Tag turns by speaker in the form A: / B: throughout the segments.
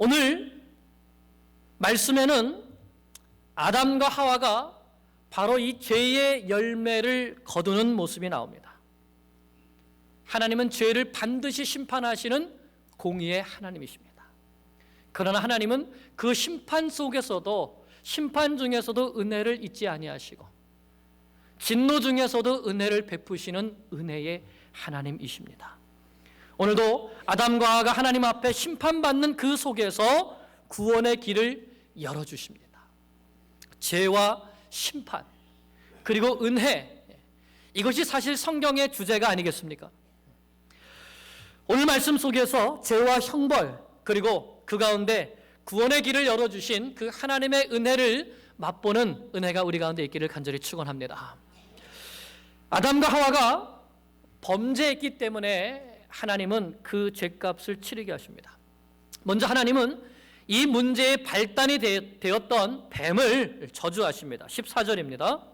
A: 오늘 말씀에는 아담과 하와가 바로 이 죄의 열매를 거두는 모습이 나옵니다. 하나님은 죄를 반드시 심판하시는 공의의 하나님이십니다. 그러나 하나님은 그 심판 속에서도, 심판 중에서도 은혜를 잊지 아니하시고 진노 중에서도 은혜를 베푸시는 은혜의 하나님이십니다. 오늘도 아담과 하와가 하나님 앞에 심판받는 그 속에서 구원의 길을 열어주십니다. 죄와 심판, 그리고 은혜, 이것이 사실 성경의 주제가 아니겠습니까? 오늘 말씀 속에서 죄와 형벌, 그리고 그 가운데 구원의 길을 열어주신 그 하나님의 은혜를 맛보는 은혜가 우리 가운데 있기를 간절히 축원합니다. 아담과 하와가 범죄했기 때문에 하나님은 그 죄값을 치르게 하십니다. 먼저 하나님은 이 문제의 발단이 되었던 뱀을 저주하십니다. 14절입니다.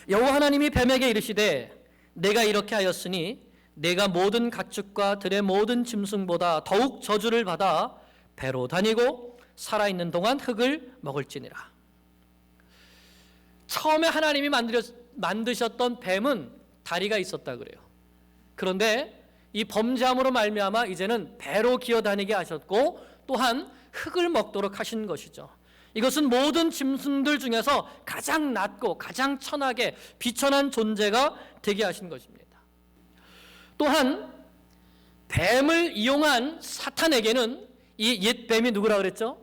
A: 여호와 하나님이 뱀에게 이르시되 내가 이렇게 하였으니 내가 모든 가축과 들의 모든 짐승보다 더욱 저주를 받아 배로 다니고 살아있는 동안 흙을 먹을지니라. 처음에 하나님이 만드셨던 뱀은 다리가 있었다 그래요. 그런데 이 범죄함으로 말미암아 이제는 배로 기어다니게 하셨고 또한 흙을 먹도록 하신 것이죠. 이것은 모든 짐승들 중에서 가장 낮고 가장 천하게 비천한 존재가 되게 하신 것입니다. 또한 뱀을 이용한 사탄에게는 이 옛 뱀이 누구라 그랬죠?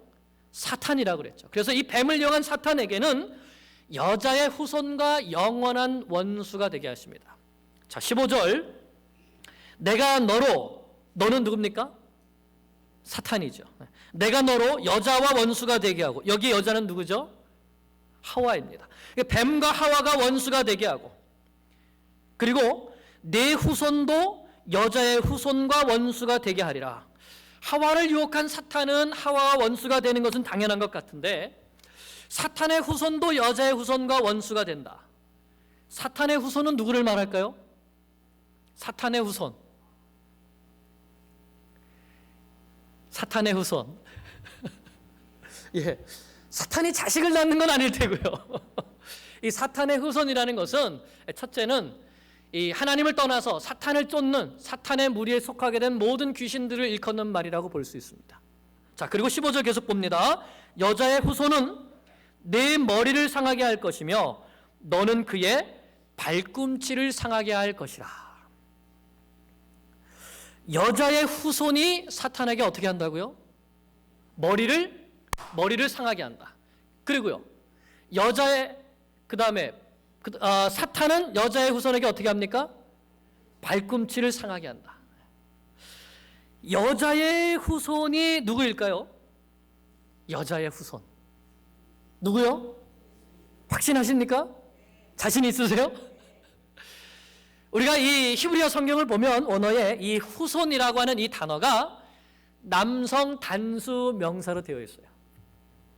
A: 사탄이라고 그랬죠. 그래서 이 뱀을 이용한 사탄에게는 여자의 후손과 영원한 원수가 되게 하십니다. 자, 15절. 내가 너는 누굽니까? 사탄이죠. 내가 너로 여자와 원수가 되게 하고, 여기 여자는 누구죠? 하와입니다. 뱀과 하와가 원수가 되게 하고, 그리고 내 후손도 여자의 후손과 원수가 되게 하리라. 하와를 유혹한 사탄은 하와와 원수가 되는 것은 당연한 것 같은데, 사탄의 후손도 여자의 후손과 원수가 된다. 사탄의 후손은 누구를 말할까요? 사탄의 후손. 사탄의 후손. 예, 사탄이 자식을 낳는 건 아닐 테고요. 이 사탄의 후손이라는 것은 첫째는 이 하나님을 떠나서 사탄을 쫓는 사탄의 무리에 속하게 된 모든 귀신들을 일컫는 말이라고 볼 수 있습니다. 자, 그리고 15절 계속 봅니다. 여자의 후손은 내 머리를 상하게 할 것이며 너는 그의 발꿈치를 상하게 할 것이라. 여자의 후손이 사탄에게 어떻게 한다고요? 머리를 상하게 한다. 그리고요, 사탄은 여자의 후손에게 어떻게 합니까? 발꿈치를 상하게 한다. 여자의 후손이 누구일까요? 여자의 후손. 누구요? 확신하십니까? 자신 있으세요? 우리가 이 히브리어 성경을 보면 원어에 이 후손이라고 하는 이 단어가 남성 단수 명사로 되어 있어요.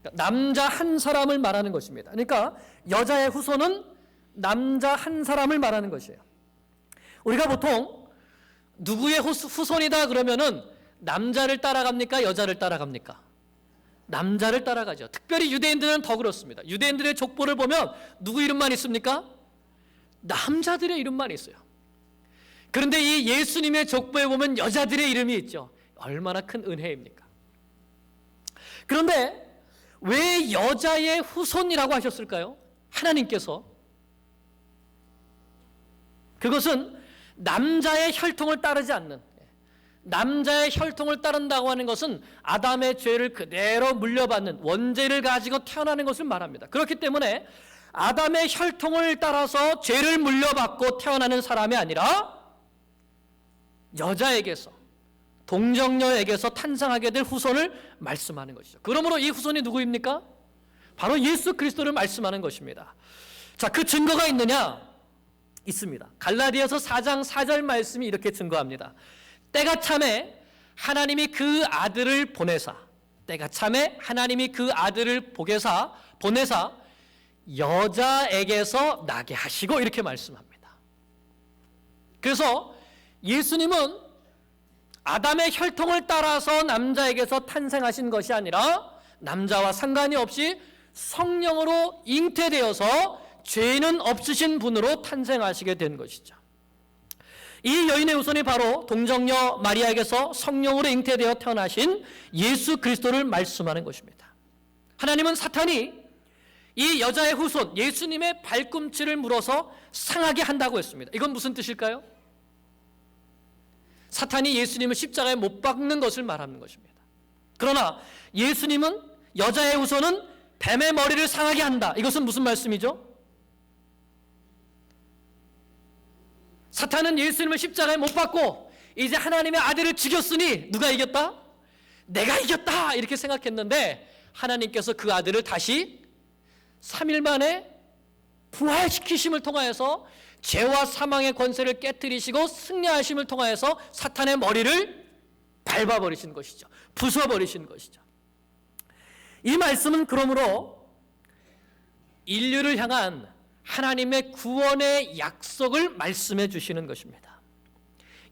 A: 그러니까 남자 한 사람을 말하는 것입니다. 그러니까 여자의 후손은 남자 한 사람을 말하는 것이에요. 우리가 보통 누구의 후손이다 그러면은 남자를 따라갑니까? 여자를 따라갑니까? 남자를 따라가죠. 특별히 유대인들은 더 그렇습니다. 유대인들의 족보를 보면 누구 이름만 있습니까? 남자들의 이름만 있어요. 그런데 이 예수님의 족보에 보면 여자들의 이름이 있죠. 얼마나 큰 은혜입니까? 그런데 왜 여자의 후손이라고 하셨을까요? 하나님께서. 그것은 남자의 혈통을 따르지 않는, 남자의 혈통을 따른다고 하는 것은 아담의 죄를 그대로 물려받는 원죄를 가지고 태어나는 것을 말합니다. 그렇기 때문에 아담의 혈통을 따라서 죄를 물려받고 태어나는 사람이 아니라 여자에게서, 동정녀에게서 탄생하게 될 후손을 말씀하는 것이죠. 그러므로 이 후손이 누구입니까? 바로 예수 그리스도를 말씀하는 것입니다. 자, 그 증거가 있느냐? 있습니다. 갈라디아서 4장 4절 말씀이 이렇게 증거합니다. 때가 참에 하나님이 그 아들을 보내사, 보내사 여자에게서 나게 하시고 이렇게 말씀합니다. 그래서 예수님은 아담의 혈통을 따라서 남자에게서 탄생하신 것이 아니라 남자와 상관이 없이 성령으로 잉태되어서 죄는 없으신 분으로 탄생하시게 된 것이죠. 이 여인의 후손이 바로 동정녀 마리아에게서 성령으로 잉태되어 태어나신 예수 그리스도를 말씀하는 것입니다. 하나님은 사탄이 이 여자의 후손 예수님의 발꿈치를 물어서 상하게 한다고 했습니다. 이건 무슨 뜻일까요? 사탄이 예수님을 십자가에 못 박는 것을 말하는 것입니다. 그러나 예수님은 여자의 후손은 뱀의 머리를 상하게 한다. 이것은 무슨 말씀이죠? 사탄은 예수님을 십자가에 못 박고 이제 하나님의 아들을 죽였으니 누가 이겼다? 내가 이겼다 이렇게 생각했는데 하나님께서 그 아들을 다시 3일 만에 부활시키심을 통하여서 죄와 사망의 권세를 깨뜨리시고 승리하심을 통하여서 사탄의 머리를 밟아버리신 것이죠. 부숴버리신 것이죠. 이 말씀은 그러므로 인류를 향한 하나님의 구원의 약속을 말씀해 주시는 것입니다.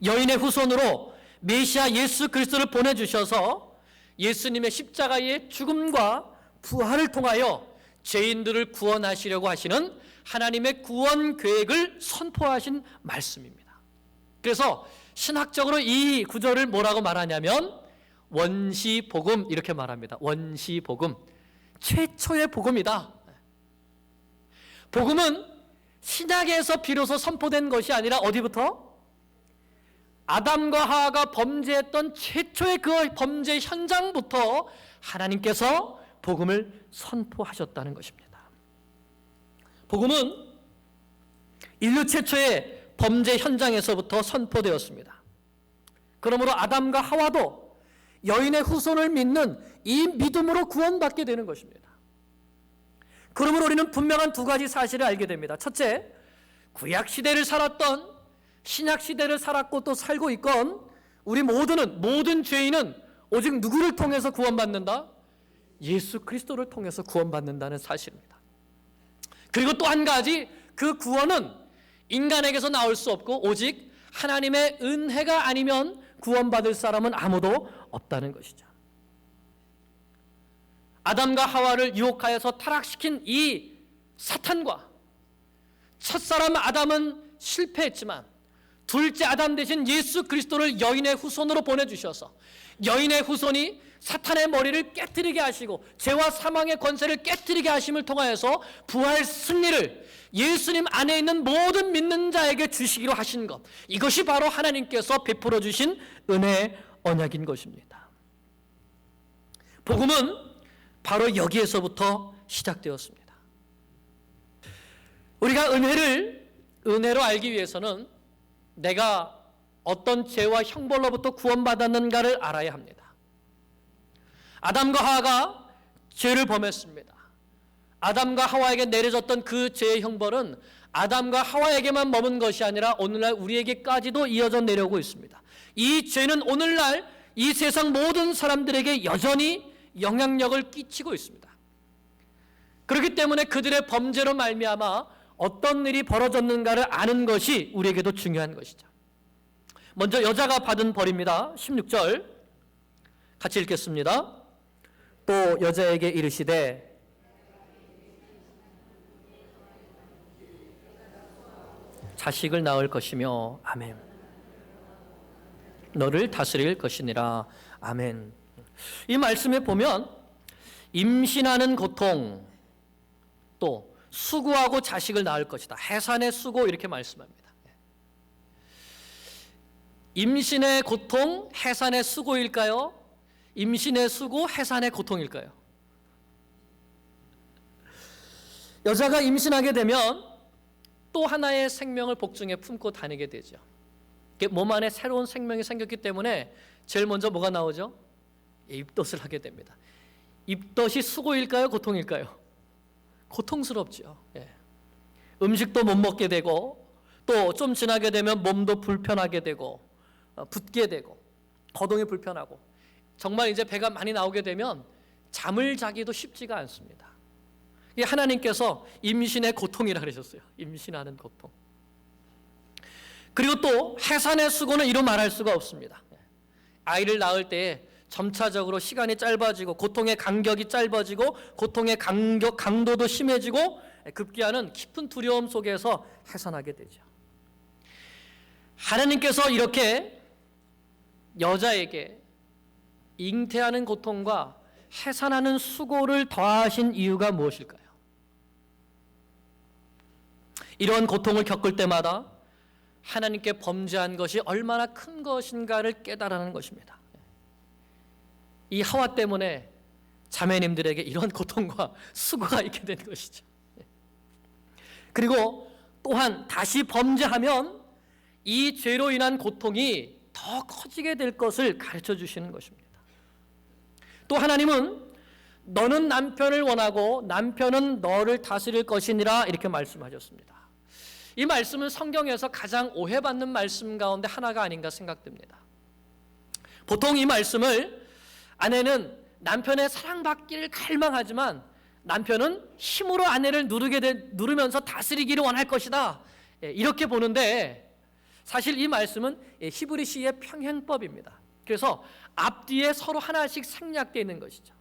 A: 여인의 후손으로 메시아 예수 그리스도를 보내주셔서 예수님의 십자가의 죽음과 부활을 통하여 죄인들을 구원하시려고 하시는 하나님의 구원 계획을 선포하신 말씀입니다. 그래서 신학적으로 이 구절을 뭐라고 말하냐면 원시복음 이렇게 말합니다. 원시복음, 최초의 복음이다. 복음은 신약에서 비로소 선포된 것이 아니라 어디부터? 아담과 하와가 범죄했던 최초의 그 범죄 현장부터 하나님께서 복음을 선포하셨다는 것입니다. 복음은 인류 최초의 범죄 현장에서부터 선포되었습니다. 그러므로 아담과 하와도 여인의 후손을 믿는 이 믿음으로 구원받게 되는 것입니다. 그러므로 우리는 분명한 두 가지 사실을 알게 됩니다. 첫째, 구약시대를 살았던 신약시대를 살았고 또 살고 있건 우리 모든 죄인은 오직 누구를 통해서 구원받는다? 예수 그리스도를 통해서 구원받는다는 사실입니다. 그리고 또 한 가지, 그 구원은 인간에게서 나올 수 없고 오직 하나님의 은혜가 아니면 구원받을 사람은 아무도 없다는 것이죠. 아담과 하와를 유혹하여서 타락시킨 이 사탄과 첫사람 아담은 실패했지만 둘째 아담 대신 예수 그리스도를 여인의 후손으로 보내주셔서 여인의 후손이 사탄의 머리를 깨뜨리게 하시고 죄와 사망의 권세를 깨뜨리게 하심을 통하여서 부활 승리를 예수님 안에 있는 모든 믿는 자에게 주시기로 하신 것, 이것이 바로 하나님께서 베풀어 주신 은혜의 언약인 것입니다. 복음은 바로 여기에서부터 시작되었습니다. 우리가 은혜로 알기 위해서는 내가 어떤 죄와 형벌로부터 구원받았는가를 알아야 합니다. 아담과 하와가 죄를 범했습니다. 아담과 하와에게 내려졌던 그 죄의 형벌은 아담과 하와에게만 머문 것이 아니라 오늘날 우리에게까지도 이어져 내려오고 있습니다. 이 죄는 오늘날 이 세상 모든 사람들에게 여전히 영향력을 끼치고 있습니다. 그렇기 때문에 그들의 범죄로 말미암아 어떤 일이 벌어졌는가를 아는 것이 우리에게도 중요한 것이죠. 먼저 여자가 받은 벌입니다. 16절 같이 읽겠습니다. 또 여자에게 이르시되 자식을 낳을 것이며 아멘. 너를 다스릴 것이니라 아멘. 이 말씀에 보면 임신하는 고통, 또 수고하고 자식을 낳을 것이다. 해산의 수고 이렇게 말씀합니다. 임신의 고통, 해산의 수고일까요? 임신의 수고, 해산의 고통일까요? 여자가 임신하게 되면 또 하나의 생명을 복중에 품고 다니게 되죠. 몸 안에 새로운 생명이 생겼기 때문에 제일 먼저 뭐가 나오죠? 입덧을 하게 됩니다. 입덧이 수고일까요? 고통일까요? 고통스럽죠. 음식도 못 먹게 되고 또 좀 지나게 되면 몸도 불편하게 되고 붓게 되고 거동이 불편하고 정말 이제 배가 많이 나오게 되면 잠을 자기도 쉽지가 않습니다. 하나님께서 임신의 고통이라 그러셨어요. 임신하는 고통. 그리고 또 해산의 수고는 이루 말할 수가 없습니다. 아이를 낳을 때 점차적으로 시간이 짧아지고 고통의 간격이 짧아지고 고통의 강도도 심해지고 급기야는 깊은 두려움 속에서 해산하게 되죠. 하나님께서 이렇게 여자에게 잉태하는 고통과 해산하는 수고를 더하신 이유가 무엇일까요? 이런 고통을 겪을 때마다 하나님께 범죄한 것이 얼마나 큰 것인가를 깨달아는 것입니다. 이 하와 때문에 자매님들에게 이런 고통과 수고가 있게 된 것이죠. 그리고 또한 다시 범죄하면 이 죄로 인한 고통이 더 커지게 될 것을 가르쳐 주시는 것입니다. 또 하나님은 너는 남편을 원하고 남편은 너를 다스릴 것이니라 이렇게 말씀하셨습니다. 이 말씀은 성경에서 가장 오해받는 말씀 가운데 하나가 아닌가 생각됩니다. 보통 이 말씀을 아내는 남편의 사랑받기를 갈망하지만 남편은 힘으로 아내를 누르면서 다스리기를 원할 것이다, 이렇게 보는데 사실 이 말씀은 히브리시의 평행법입니다. 그래서 앞뒤에 서로 하나씩 생략되어 있는 것이죠.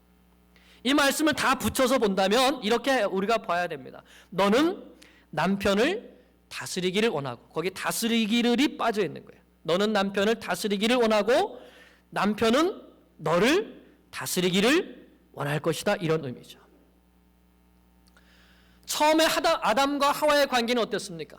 A: 이 말씀을 다 붙여서 본다면 이렇게 우리가 봐야 됩니다. 너는 남편을 다스리기를 원하고, 거기 다스리기를이 빠져 있는 거예요. 너는 남편을 다스리기를 원하고 남편은 너를 다스리기를 원할 것이다, 이런 의미죠. 처음에 아담과 하와의 관계는 어땠습니까?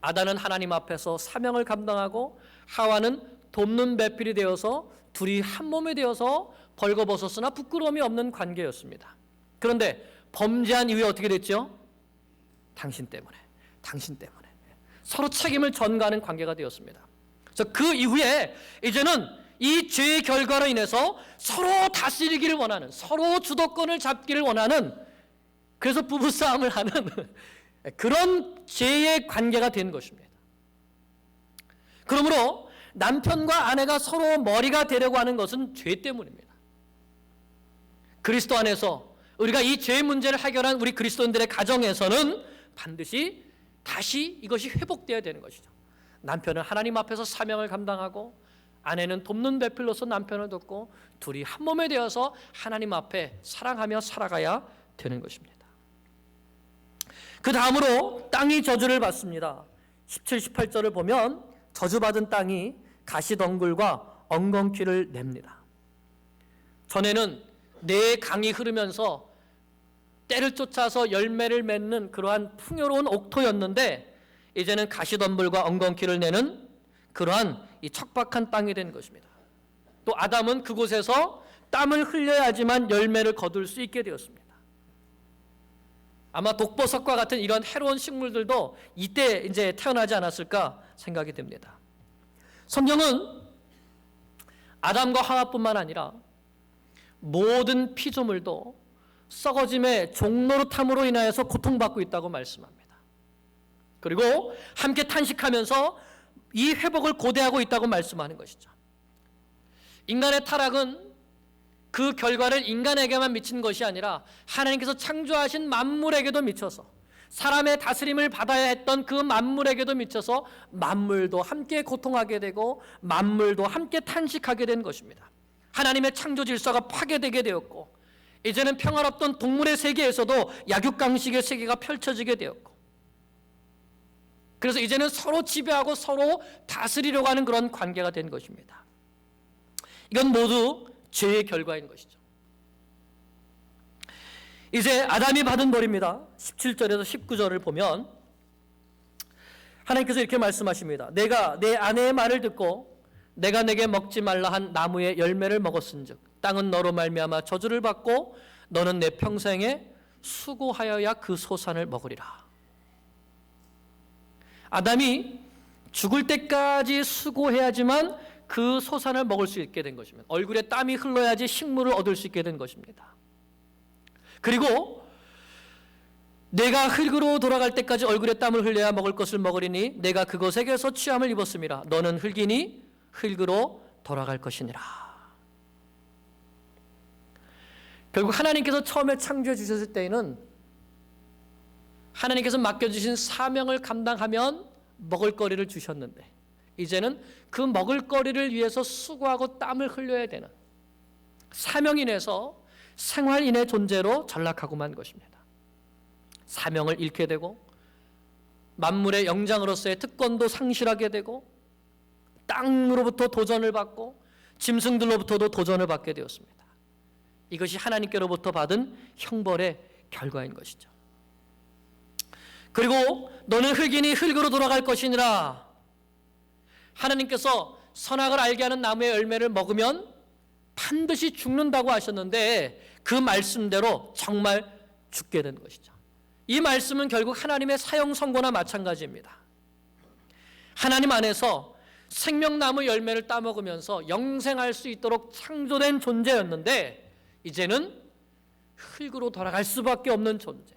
A: 아담은 하나님 앞에서 사명을 감당하고 하와는 돕는 배필이 되어서 둘이 한 몸이 되어서 벌거벗었으나 부끄러움이 없는 관계였습니다. 그런데 범죄한 이후에 어떻게 됐죠? 당신 때문에 서로 책임을 전가하는 관계가 되었습니다. 그래서 그 이후에 이제는 이 죄의 결과로 인해서 서로 다스리기를 원하는, 서로 주도권을 잡기를 원하는, 그래서 부부싸움을 하는 그런 죄의 관계가 된 것입니다. 그러므로 남편과 아내가 서로 머리가 되려고 하는 것은 죄 때문입니다. 그리스도 안에서 우리가 이 죄의 문제를 해결한 우리 그리스도인들의 가정에서는 반드시 다시 이것이 회복되어야 되는 것이죠. 남편은 하나님 앞에서 사명을 감당하고 아내는 돕는 배필로서 남편을 돕고 둘이 한 몸에 되어서 하나님 앞에 사랑하며 살아가야 되는 것입니다. 그 다음으로 땅이 저주를 받습니다. 17, 18절을 보면 저주받은 땅이 가시덩굴과 엉겅퀴를 냅니다. 전에는 네 강이 흐르면서 때를 쫓아서 열매를 맺는 그러한 풍요로운 옥토였는데 이제는 가시덤불과 엉겅퀴를 내는 그러한 이 척박한 땅이 된 것입니다. 또 아담은 그곳에서 땀을 흘려야지만 열매를 거둘 수 있게 되었습니다. 아마 독버섯과 같은 이런 해로운 식물들도 이때 이제 태어나지 않았을까 생각이 됩니다. 성경은 아담과 하와뿐만 아니라 모든 피조물도 썩어짐의 종노릇함으로 인하여서 고통받고 있다고 말씀합니다. 그리고 함께 탄식하면서 이 회복을 고대하고 있다고 말씀하는 것이죠. 인간의 타락은 그 결과를 인간에게만 미친 것이 아니라 하나님께서 창조하신 만물에게도 미쳐서, 사람의 다스림을 받아야 했던 그 만물에게도 미쳐서 만물도 함께 고통하게 되고 만물도 함께 탄식하게 된 것입니다. 하나님의 창조 질서가 파괴되게 되었고 이제는 평화롭던 동물의 세계에서도 약육강식의 세계가 펼쳐지게 되었고, 그래서 이제는 서로 지배하고 서로 다스리려고 하는 그런 관계가 된 것입니다. 이건 모두 죄의 결과인 것이죠. 이제 아담이 받은 벌입니다. 17절에서 19절을 보면 하나님께서 이렇게 말씀하십니다. 내가 내 아내의 말을 듣고 내가 내게 먹지 말라 한 나무의 열매를 먹었은즉 땅은 너로 말미암아 저주를 받고 너는 내 평생에 수고하여야 그 소산을 먹으리라. 아담이 죽을 때까지 수고해야지만 그 소산을 먹을 수 있게 된 것입니다. 얼굴에 땀이 흘러야지 식물을 얻을 수 있게 된 것입니다. 그리고 내가 흙으로 돌아갈 때까지 얼굴에 땀을 흘려야 먹을 것을 먹으리니 내가 그것에게서 취함을 입었음이라. 너는 흙이니 흙으로 돌아갈 것이니라. 결국 하나님께서 처음에 창조해 주셨을 때에는 하나님께서 맡겨주신 사명을 감당하면 먹을 거리를 주셨는데 이제는 그 먹을거리를 위해서 수고하고 땀을 흘려야 되는 사명인에서 생활인의 존재로 전락하고 만 것입니다. 사명을 잃게 되고 만물의 영장으로서의 특권도 상실하게 되고 땅으로부터 도전을 받고 짐승들로부터도 도전을 받게 되었습니다. 이것이 하나님께로부터 받은 형벌의 결과인 것이죠. 그리고 너는 흙이니 흙으로 돌아갈 것이니라. 하나님께서 선악을 알게 하는 나무의 열매를 먹으면 반드시 죽는다고 하셨는데 그 말씀대로 정말 죽게 된 것이죠. 이 말씀은 결국 하나님의 사형 선고나 마찬가지입니다. 하나님 안에서 생명나무 열매를 따먹으면서 영생할 수 있도록 창조된 존재였는데 이제는 흙으로 돌아갈 수밖에 없는 존재,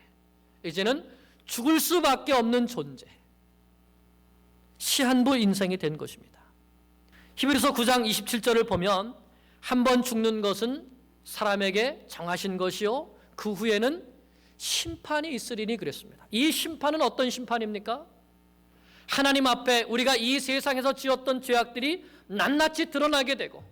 A: 이제는 죽을 수밖에 없는 존재, 시한부 인생이 된 것입니다. 히브리서 9장 27절을 보면 한 번 죽는 것은 사람에게 정하신 것이요 그 후에는 심판이 있으리니 그랬습니다. 이 심판은 어떤 심판입니까? 하나님 앞에 우리가 이 세상에서 지었던 죄악들이 낱낱이 드러나게 되고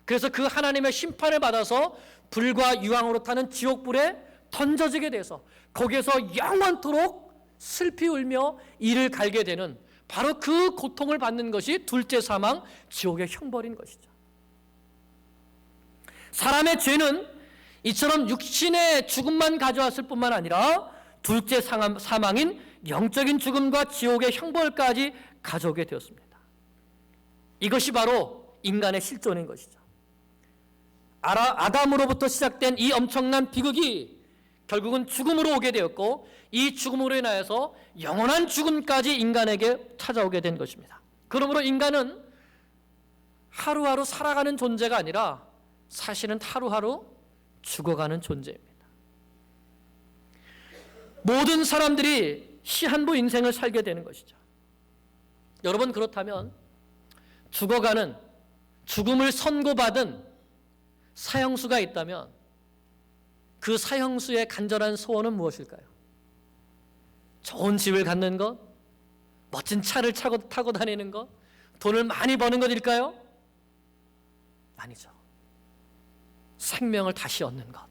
A: 그래서 그 하나님의 심판을 받아서 불과 유황으로 타는 지옥불에 던져지게 돼서 거기에서 영원토록 슬피 울며 이를 갈게 되는 바로 그 고통을 받는 것이 둘째 사망, 지옥의 형벌인 것이죠. 사람의 죄는 이처럼 육신의 죽음만 가져왔을 뿐만 아니라 둘째 사망인 영적인 죽음과 지옥의 형벌까지 가져오게 되었습니다. 이것이 바로 인간의 실존인 것이죠. 아담으로부터 시작된 이 엄청난 비극이 결국은 죽음으로 오게 되었고 이 죽음으로 인하여서 영원한 죽음까지 인간에게 찾아오게 된 것입니다. 그러므로 인간은 하루하루 살아가는 존재가 아니라 사실은 하루하루 죽어가는 존재입니다. 모든 사람들이 시한부 인생을 살게 되는 것이죠. 여러분, 그렇다면 죽어가는, 죽음을 선고받은 사형수가 있다면 그 사형수의 간절한 소원은 무엇일까요? 좋은 집을 갖는 것, 멋진 차를 타고 다니는 것, 돈을 많이 버는 것일까요? 아니죠. 생명을 다시 얻는 것.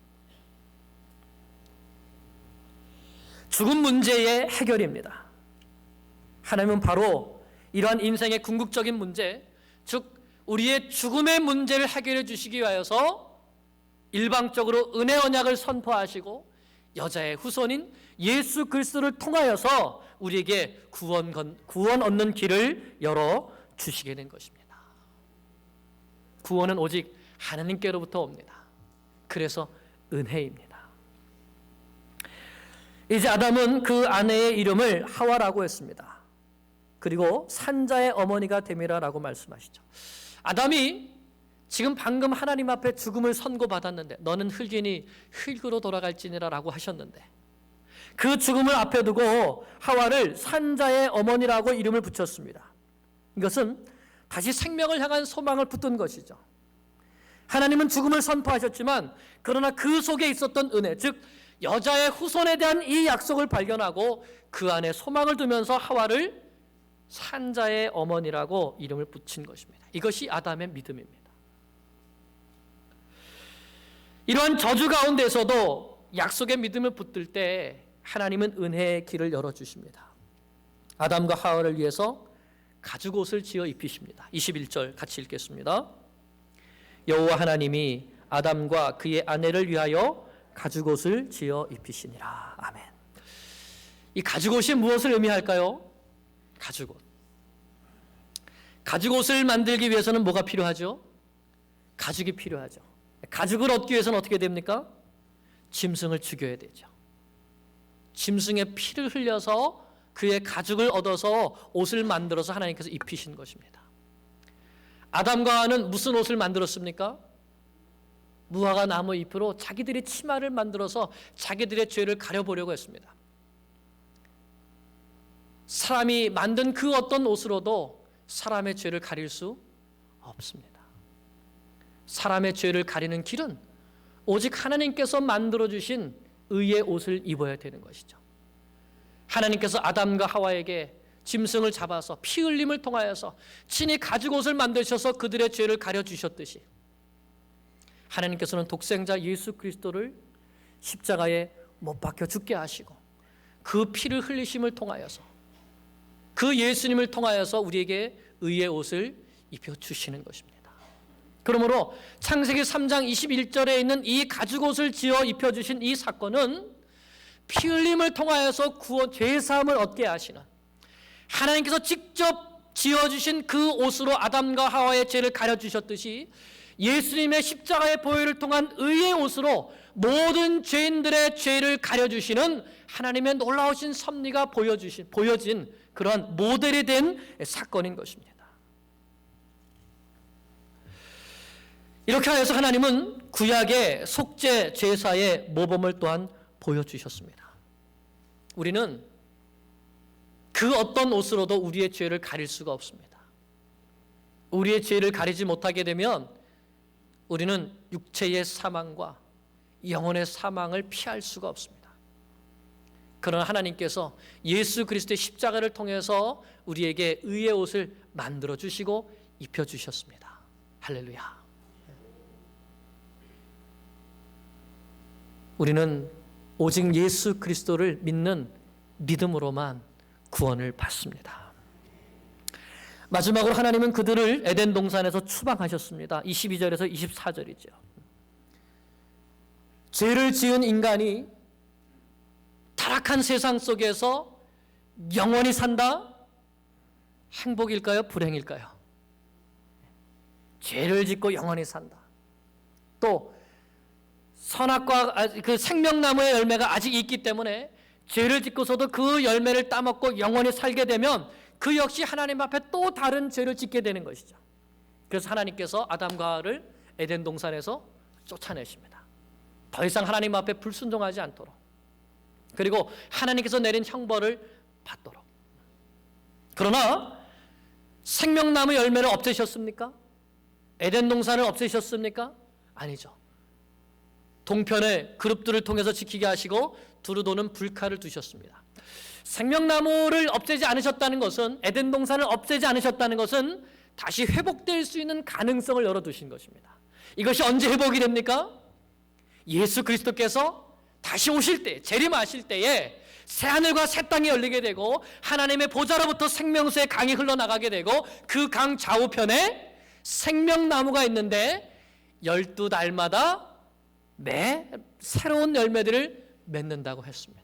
A: 죽음 문제의 해결입니다. 하나님은 바로 이러한 인생의 궁극적인 문제, 즉 우리의 죽음의 문제를 해결해 주시기 위하여서 일방적으로 은혜 언약을 선포하시고 여자의 후손인 예수 그리스도를 통하여서 우리에게 구원 얻는 길을 열어 주시게 된 것입니다. 구원은 오직 하나님께로부터 옵니다. 그래서 은혜입니다. 이제 아담은 그 아내의 이름을 하와라고 했습니다. 그리고 산자의 어머니가 됨이라라고 말씀하시죠. 아담이 지금 방금 하나님 앞에 죽음을 선고받았는데 너는 흙이니 흙으로 돌아갈지니라 라고 하셨는데 그 죽음을 앞에 두고 하와를 산자의 어머니라고 이름을 붙였습니다. 이것은 다시 생명을 향한 소망을 붙든 것이죠. 하나님은 죽음을 선포하셨지만 그러나 그 속에 있었던 은혜, 즉 여자의 후손에 대한 이 약속을 발견하고 그 안에 소망을 두면서 하와를 산자의 어머니라고 이름을 붙인 것입니다. 이것이 아담의 믿음입니다. 이러한 저주 가운데서도 약속의 믿음을 붙들 때 하나님은 은혜의 길을 열어주십니다. 아담과 하와를 위해서 가죽옷을 지어 입히십니다. 21절 같이 읽겠습니다. 여호와 하나님이 아담과 그의 아내를 위하여 가죽옷을 지어 입히시니라. 아멘. 이 가죽옷이 무엇을 의미할까요? 가죽옷. 가죽옷을 만들기 위해서는 뭐가 필요하죠? 가죽이 필요하죠. 가죽을 얻기 위해서는 어떻게 됩니까? 짐승을 죽여야 되죠. 짐승의 피를 흘려서 그의 가죽을 얻어서 옷을 만들어서 하나님께서 입히신 것입니다. 아담과 하와는 무슨 옷을 만들었습니까? 무화과 나무 잎으로 자기들의 치마를 만들어서 자기들의 죄를 가려보려고 했습니다. 사람이 만든 그 어떤 옷으로도 사람의 죄를 가릴 수 없습니다. 사람의 죄를 가리는 길은 오직 하나님께서 만들어주신 의의 옷을 입어야 되는 것이죠. 하나님께서 아담과 하와에게 짐승을 잡아서 피 흘림을 통하여서 친히 가죽옷을 만드셔서 그들의 죄를 가려주셨듯이 하나님께서는 독생자 예수 그리스도를 십자가에 못 박혀 죽게 하시고 그 피를 흘리심을 통하여서 그 예수님을 통하여서 우리에게 의의 옷을 입혀주시는 것입니다. 그러므로 창세기 3장 21절에 있는 이 가죽옷을 지어 입혀주신 이 사건은 피 흘림을 통하여서 죄사함을 얻게 하시는 하나님께서 직접 지어주신 그 옷으로 아담과 하와의 죄를 가려주셨듯이 예수님의 십자가의 보혈을 통한 의의 옷으로 모든 죄인들의 죄를 가려주시는 하나님의 놀라우신 섭리가 보여진 그러한 모델이 된 사건인 것입니다. 이렇게 하여서 하나님은 구약의 속죄 제사의 모범을 또한 보여주셨습니다. 우리는 그 어떤 옷으로도 우리의 죄를 가릴 수가 없습니다. 우리의 죄를 가리지 못하게 되면 우리는 육체의 사망과 영혼의 사망을 피할 수가 없습니다. 그러나 하나님께서 예수 그리스도의 십자가를 통해서 우리에게 의의 옷을 만들어 주시고 입혀 주셨습니다. 할렐루야. 우리는 오직 예수 그리스도를 믿는 믿음으로만 구원을 받습니다. 마지막으로 하나님은 그들을 에덴 동산에서 추방하셨습니다. 22절에서 24절이죠. 죄를 지은 인간이 타락한 세상 속에서 영원히 산다? 행복일까요? 불행일까요? 죄를 짓고 영원히 산다. 또 선악과 그 생명나무의 열매가 아직 있기 때문에 죄를 짓고서도 그 열매를 따먹고 영원히 살게 되면 그 역시 하나님 앞에 또 다른 죄를 짓게 되는 것이죠. 그래서 하나님께서 아담과 하와를 에덴 동산에서 쫓아내십니다. 더 이상 하나님 앞에 불순종하지 않도록, 그리고 하나님께서 내린 형벌을 받도록. 그러나 생명나무 열매를 없애셨습니까? 에덴 동산을 없애셨습니까? 아니죠. 동편의 그룹들을 통해서 지키게 하시고 두루도는 불칼을 두셨습니다. 생명나무를 없애지 않으셨다는 것은, 에덴 동산을 없애지 않으셨다는 것은 다시 회복될 수 있는 가능성을 열어두신 것입니다. 이것이 언제 회복이 됩니까? 예수 그리스도께서 다시 오실 때, 재림하실 때에 새하늘과 새 땅이 열리게 되고 하나님의 보좌로부터 생명수의 강이 흘러나가게 되고 그 강 좌우편에 생명나무가 있는데 12달마다 매 새로운 열매들을 맺는다고 했습니다.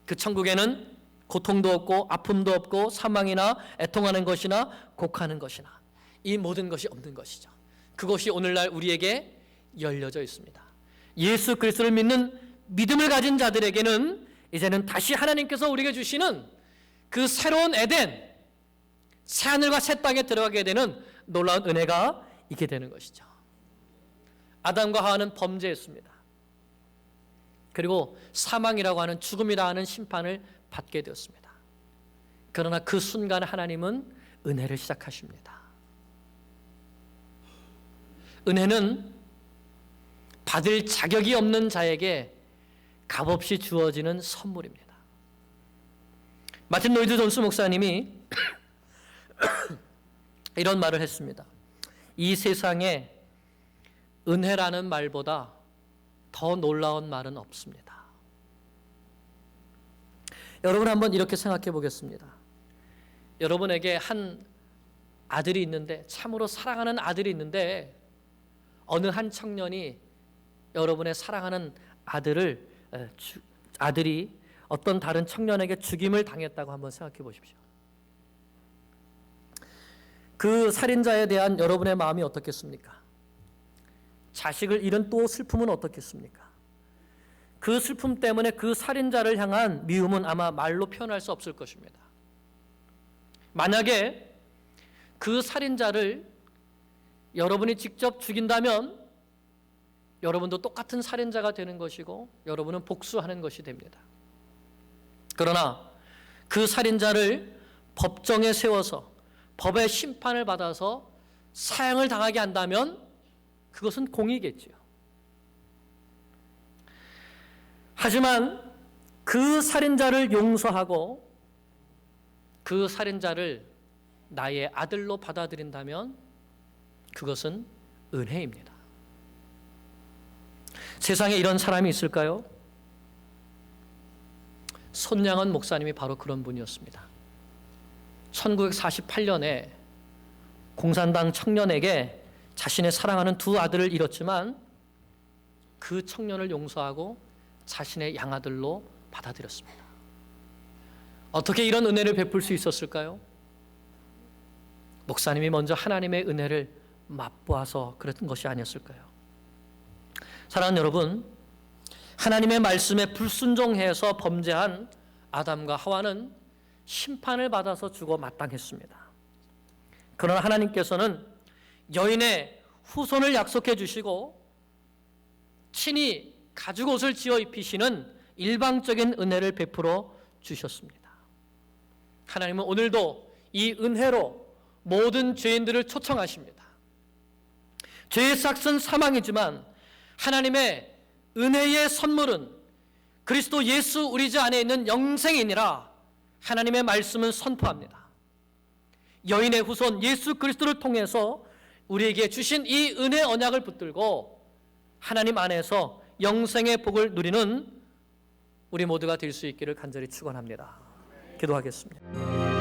A: 그 천국에는 고통도 없고 아픔도 없고 사망이나 애통하는 것이나 곡하는 것이나 이 모든 것이 없는 것이죠. 그것이 오늘날 우리에게 열려져 있습니다. 예수 그리스도를 믿는 믿음을 가진 자들에게는 이제는 다시 하나님께서 우리에게 주시는 그 새로운 에덴, 새하늘과 새 땅에 들어가게 되는 놀라운 은혜가 있게 되는 것이죠. 아담과 하와는 범죄했습니다. 그리고 사망이라고 하는, 죽음이라 하는 심판을 받게 되었습니다. 그러나 그 순간 하나님은 은혜를 시작하십니다. 은혜는 받을 자격이 없는 자에게 값없이 주어지는 선물입니다. 마틴 로이드 존스 목사님이 이런 말을 했습니다. 이 세상에 은혜라는 말보다 더 놀라운 말은 없습니다. 여러분 한번 이렇게 생각해 보겠습니다. 여러분에게 한 아들이 있는데, 참으로 사랑하는 아들이 있는데 어느 한 청년이 여러분의 사랑하는 아들이 어떤 다른 청년에게 죽임을 당했다고 한번 생각해 보십시오. 그 살인자에 대한 여러분의 마음이 어떻겠습니까? 자식을 잃은 또 슬픔은 어떻겠습니까? 그 슬픔 때문에 그 살인자를 향한 미움은 아마 말로 표현할 수 없을 것입니다. 만약에 그 살인자를 여러분이 직접 죽인다면 여러분도 똑같은 살인자가 되는 것이고 여러분은 복수하는 것이 됩니다. 그러나 그 살인자를 법정에 세워서 법의 심판을 받아서 사형을 당하게 한다면 그것은 공의겠지요. 하지만 그 살인자를 용서하고 그 살인자를 나의 아들로 받아들인다면 그것은 은혜입니다. 세상에 이런 사람이 있을까요? 손양원 목사님이 바로 그런 분이었습니다. 1948년에 공산당 청년에게 자신의 사랑하는 두 아들을 잃었지만 그 청년을 용서하고 자신의 양아들로 받아들였습니다. 어떻게 이런 은혜를 베풀 수 있었을까요? 목사님이 먼저 하나님의 은혜를 맛보아서 그랬던 것이 아니었을까요? 사랑하는 여러분, 하나님의 말씀에 불순종해서 범죄한 아담과 하와는 심판을 받아서 죽어 마땅했습니다. 그러나 하나님께서는 여인의 후손을 약속해 주시고 친히 가죽옷을 지어 입히시는 일방적인 은혜를 베풀어 주셨습니다. 하나님은 오늘도 이 은혜로 모든 죄인들을 초청하십니다. 죄의 삭은 사망이지만 하나님의 은혜의 선물은 그리스도 예수 우리 주 안에 있는 영생이니라 하나님의 말씀은 선포합니다. 여인의 후손 예수 그리스도를 통해서 우리에게 주신 이 은혜 언약을 붙들고 하나님 안에서 영생의 복을 누리는 우리 모두가 될 수 있기를 간절히 축원합니다. 기도하겠습니다.